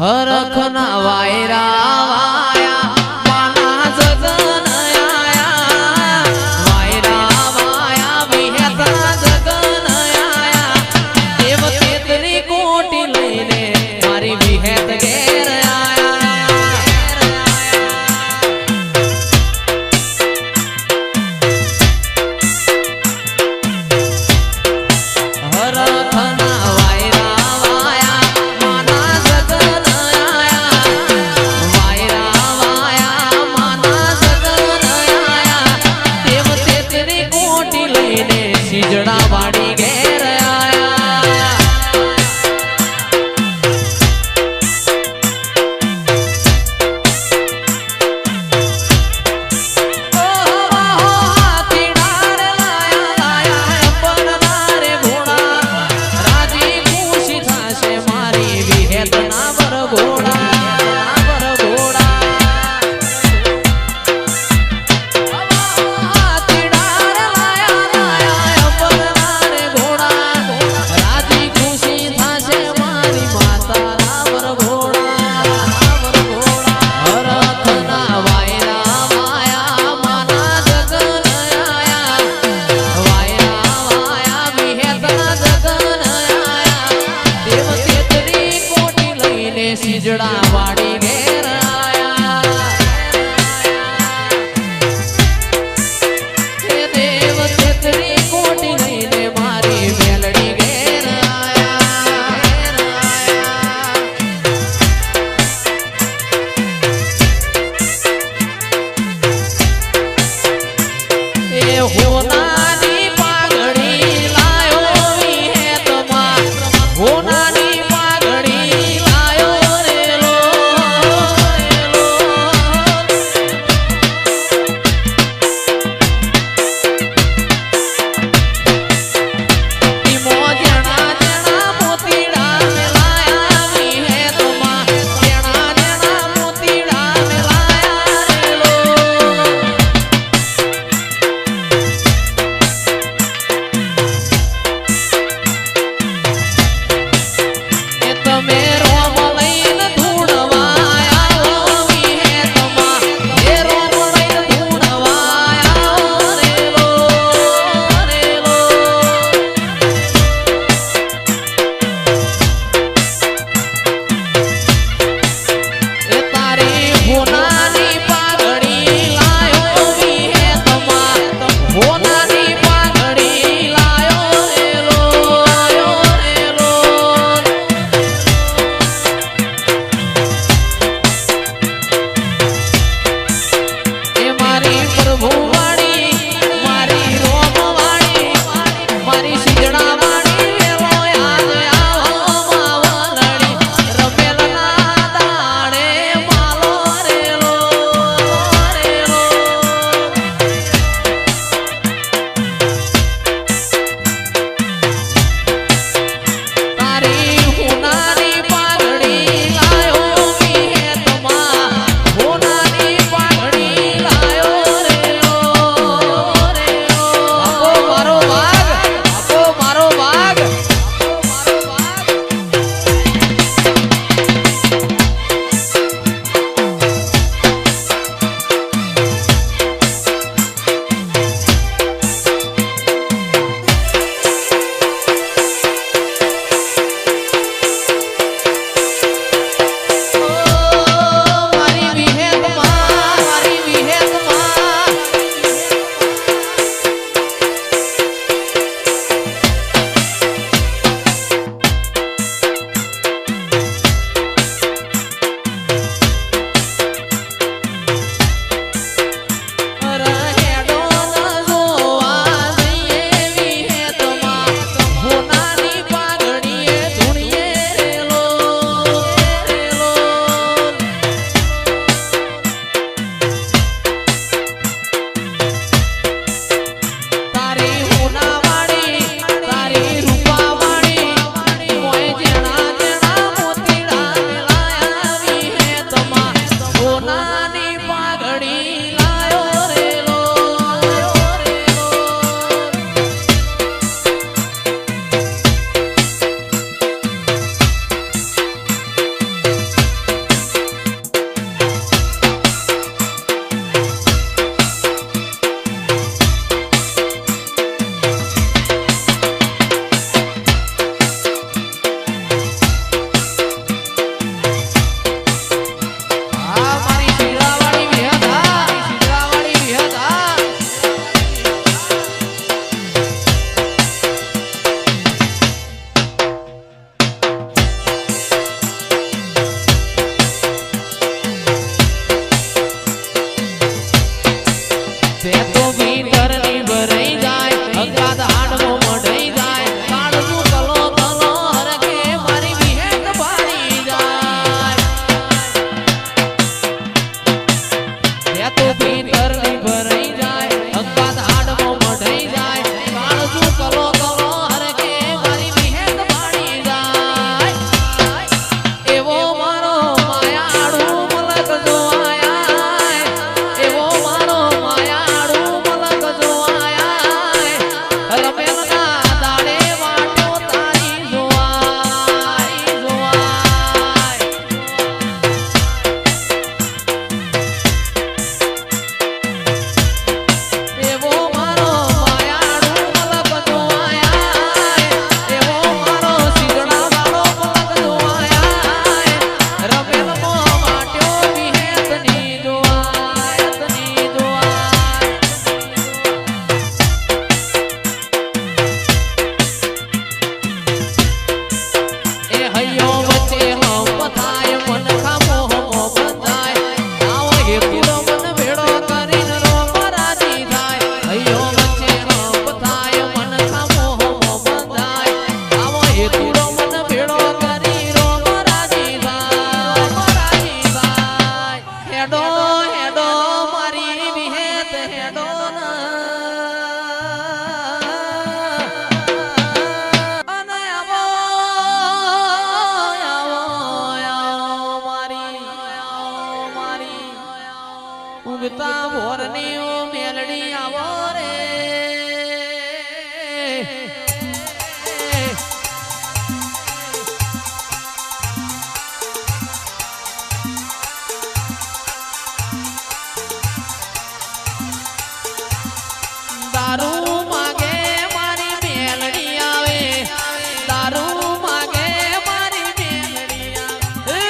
હરખના વાયરા વાયા માના જગન આયા વાયરા વાયા વિહેતા જગન આયા દેવ તેતરી કોટી લઈને મારી વિહેત ઘેર વાડી ઘેર સિજડા વાડી ઘેર આયા દેવ તેતરી કોટી લઈને મારી મેલડી ઘેર આયા એ હોનાની પાઘડી લાયો વિહેતમાં હોનાની પાઘડી લાયો રે લો ગુજતા મોરની ઓ મેલડી આવો રે દારૂ માગે મારી મેલડી આવે દારૂ માગે મારી મેલડી આવે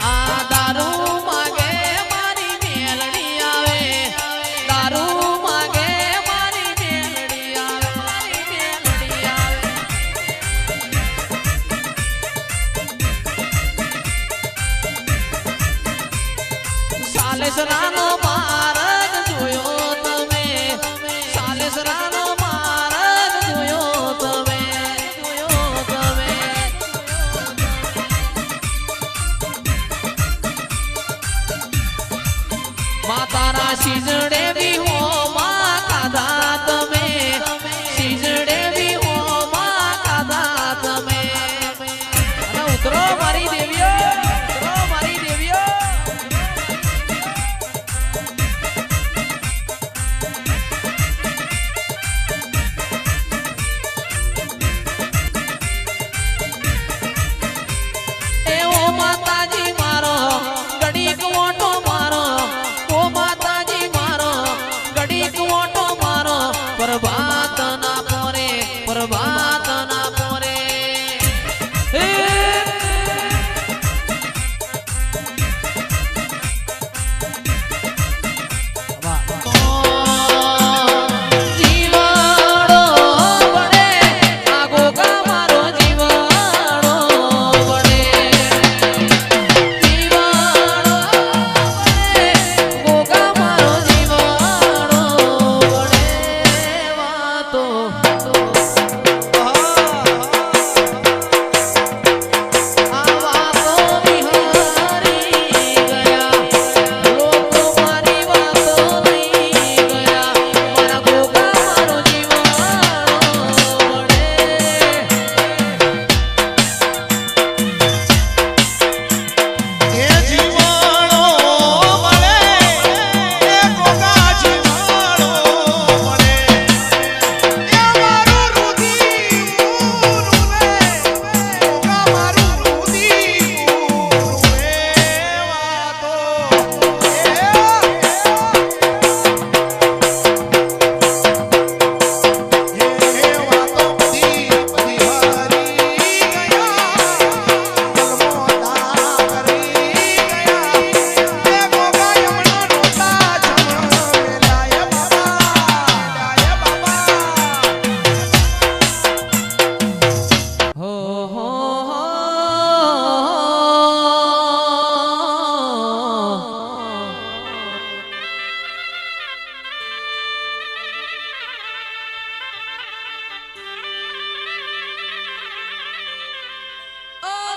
આ દારૂ માગે મારી મેલડી આવે દારૂ માગે મારી મેલડી આવે મારી મેલડી આવે સાલેસરાનો માર્ગ જોયો તમે સાલેસરાનો માર્ગ જોયો તમે માતારા શીજડે બી હો માં કાધા તમે શીજડે બી હો માં કાધા તમે અને ઉતરો મારી દેવીઓ ઉતરો મારી દેવીઓ માતાજી મારો ગડીક ઓટો મારો ઓ માતાજી મારો ગડીક ઓટો મારો પ્રભાત ના પોરે પ્રભાત ના પોરે જીવાડો બડે આગો કા મારો જીવાડો બડે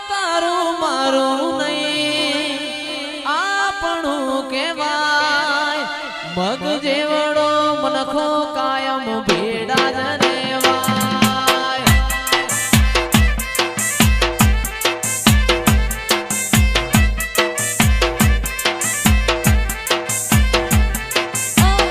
તારું મારું નહીં આપણું કહેવાય મગ જેવડો મનખો કાયમ ભેડા જ રેવાય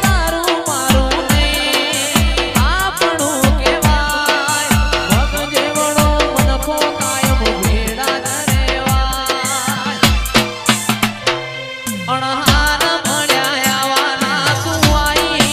તારું મારું નહીં આપણું કહેવાય મગ જેવડો મનખો કાયમ ભેડા જ રેવાય અણહાર મળ્યા આવાના તું આઈ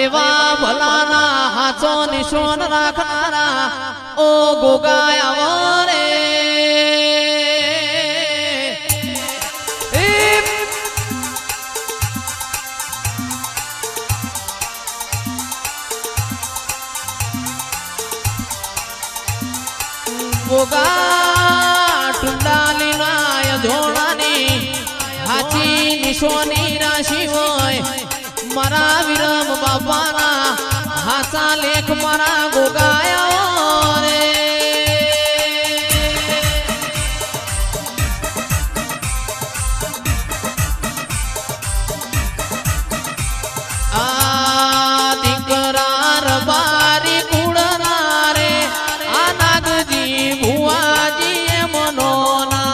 એવા ભલાના હાચો નિશોન રાખનારા ઓ ગોગાયા રે ગોગા ટુંડાલી નાય ધોળાની હાચી નિશોની રાશિ હોય મારા વિરમ બાપાના હાચા લેખ મારા ગોગાયા રે આ દીકરા રબારી કુળના રે આ નાગજી ભુવાજી મનોના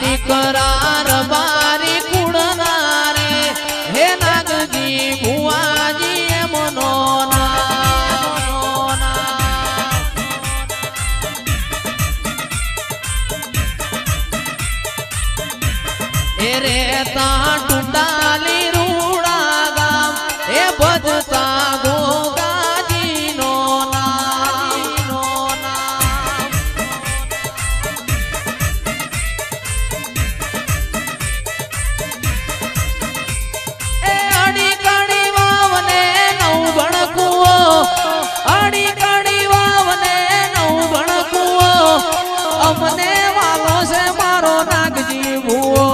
દીકરા રબારી કુળના રે હે નાગજી ભુવાજી મનોના એ રે તા ટુંડાલી રૂડા ગામ એ ભજતા ગોગાજી નો અમને વાલો છે મારો નાગજી ભુવો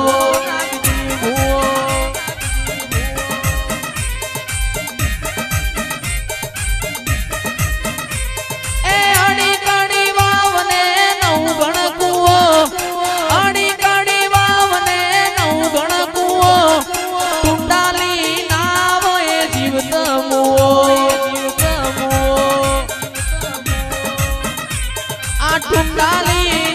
એ અડી કડી વાવને નવ ગણકુઓ અડી કડી વાવને નવ ગણકુઓ ટુંડાલી નાવ એ જીવત મુઓ આ ટુંડાલી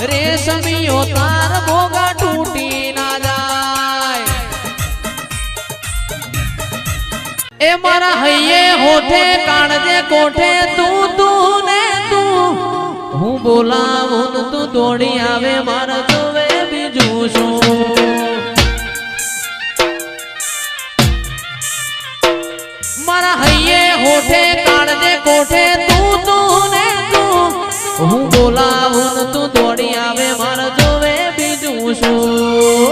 રેશમિયો તાર ભોગા તૂટી ના જાય એ મારા હૈયે હોઠે કાળજે કોઠે તું ને તું હું બોલાવું ને તું દોડી આવે મારા જોવે બીજું શું મારા હૈયે હોઠે કાળજે કોઠે તું ને તું હું બોલાવું ને તું દોડી આવે મારા જોવે બીજું શું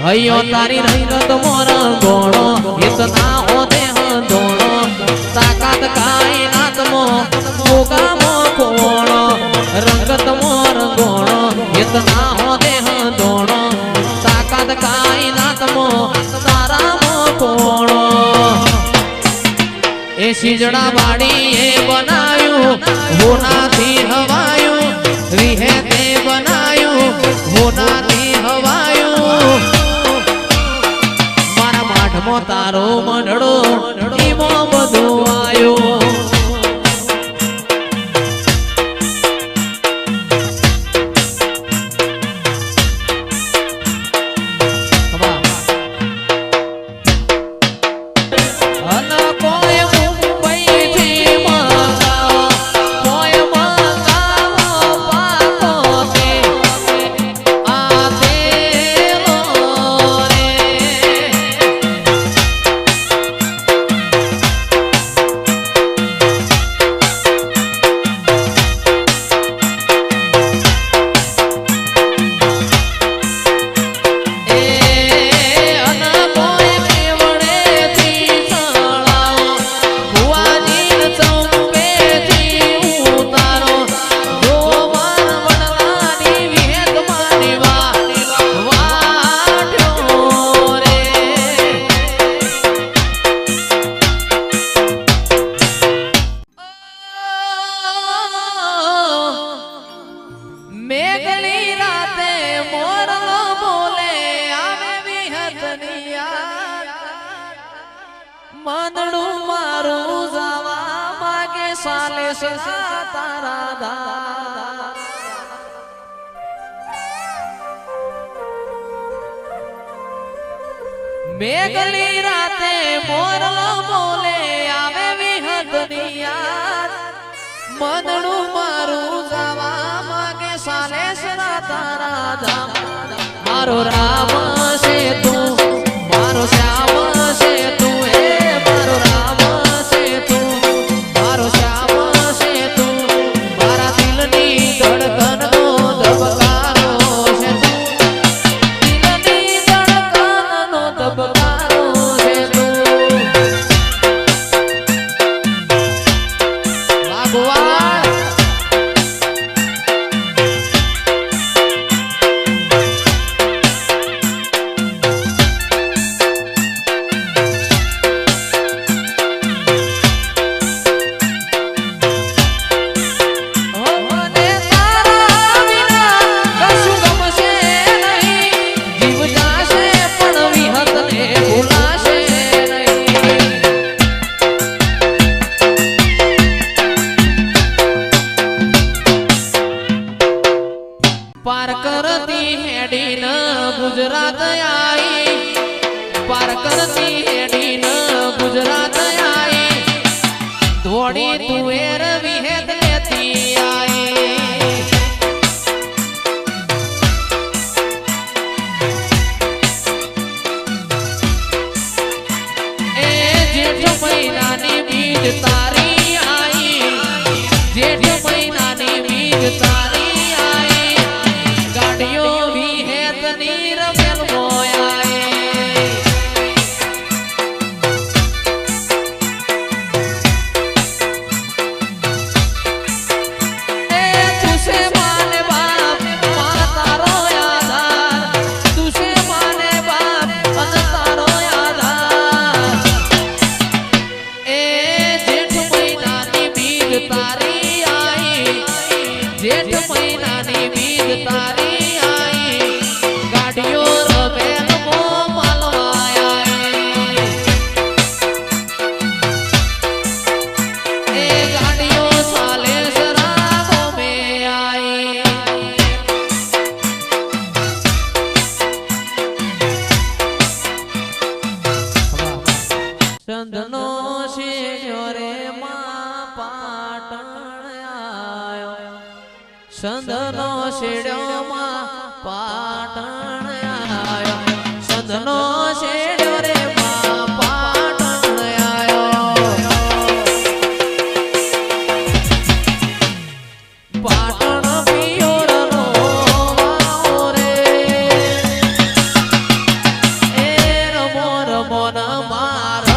હૈયો તારી રંગત મોર ગોણો ઇતના હોતે હંધોણો તાકાત કાઈ નાત મો મોગા મો કોણો રંગત મોર ગોણો ઇતના હોતે હંધોણો તાકાત કાઈ નાત મો તારા મો કોણો એ શીજડા બાડી એ બનાવ્યું હોનાથી હવાયું વિહે તે બનાવ્યું હોનાથી હવાયું મારા માઠમો તારો મંડળો ઈમો બધું આયો કોઈ મુંબઈ થી મંગાવ્યું સાલે સરા તારા દા મેઘલી રાતે મોરલો બોલે આવે વિહતની યાદ મનડું મારું જવા માગે સાલે સરા તારા ધામ મારો રામ છે તું મારો શ્યામ છે તું હે મારો રામ છે તું મારો શ્યામ છે તું મારા દિલની ધડકનનો ધબકારો છે તું દિલની ધડકનનો ધબકારો છે તું ભગવાન पार करती हेडी न गुजरात आई पार करती हेडी न गुजरात आई धोड़ी तुएर विहेद लेती आई ए जेठ महीनानी बीज तारी आई जेठ महीनानी बीज तारी गाड़ियों भी है तनीर मेल मोयाए ए तुसे माने बाप माना तारो यादार तुसे माने बाप अन तारो यादार ए जेठ महीना नी बीज तारी आई जेठ महीना नी बीज तारी संधनो शेड्यो रे मां पाटण आयो संधनो शेड्यो मां पाटण आयो संधनो शेड्यो रे मां पाटण आयो पाटण पियोरनो वाओ रे ए रमो रमो न मार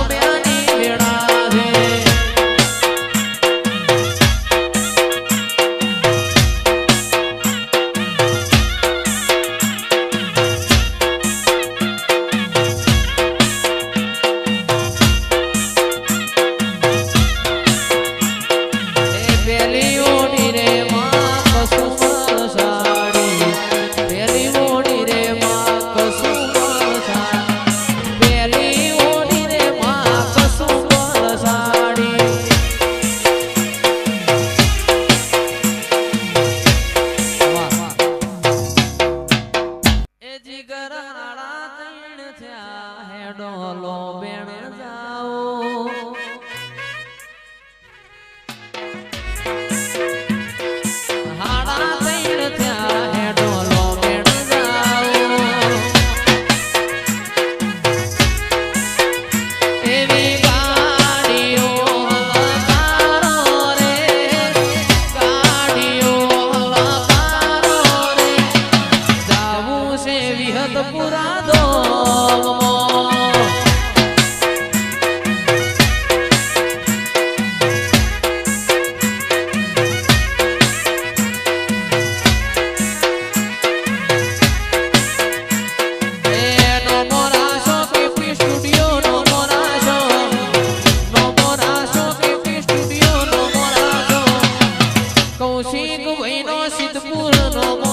ડોલો બેણ જાઓ હાડા તૈણ થયા હે ડોલો બેણ જાઓ એવી ગાડીઓ હલકારો રે ગાડીઓ હલકારો રે જાવું છે વિહતપુરા દો કૌશિક ભાઈનો સિદ્ધપુર નો